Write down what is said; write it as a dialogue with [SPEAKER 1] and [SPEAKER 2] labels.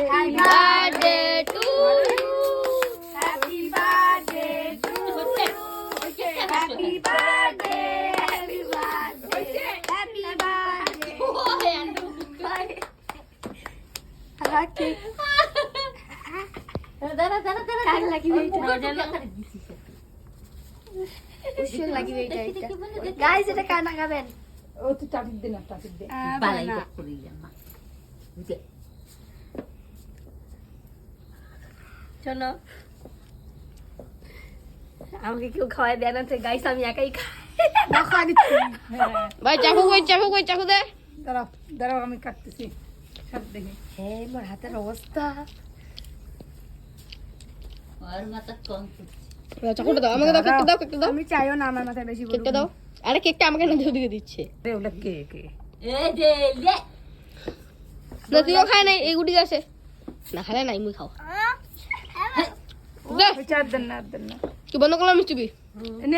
[SPEAKER 1] birthday to you.
[SPEAKER 2] Happy birthday to you. Happy birthday. Happy birthday. Happy birthday. Happy. কার লাগিবে এটা লাগিবে এটা guys এটা কার লাগাবেন
[SPEAKER 3] ও তো চাপিক দে না চাপিক দে
[SPEAKER 1] বালাই করি জামা
[SPEAKER 2] শোনো আমাকে কেউ খাওয়াই দেয় না গাইস আমি একাই খাই
[SPEAKER 3] দেখা দিচ্ছি হ্যাঁ
[SPEAKER 1] ভাই চাকু দে
[SPEAKER 3] দাঁড়াও দাঁড়াও আমি কাটতেছি সব দেখি
[SPEAKER 2] হে মোর হাতের অবস্থা
[SPEAKER 1] আর মাথা কম
[SPEAKER 4] চাকুটা দাও আমাকে দাও কেকটা দাও
[SPEAKER 2] আমি চাইও না আমার মাথায় বেশি
[SPEAKER 4] কেকটা দাও আরে কেকটা আমাকে না দিকে দিচ্ছে
[SPEAKER 3] রে ওটা কে কে
[SPEAKER 1] এই যে লে
[SPEAKER 4] না তুইও খায় নাই এই গুটি আছে না খালে নাই মুই খাও দে
[SPEAKER 3] চার দেন না
[SPEAKER 4] কি বন্ধ করলাম মিষ্টি
[SPEAKER 3] নে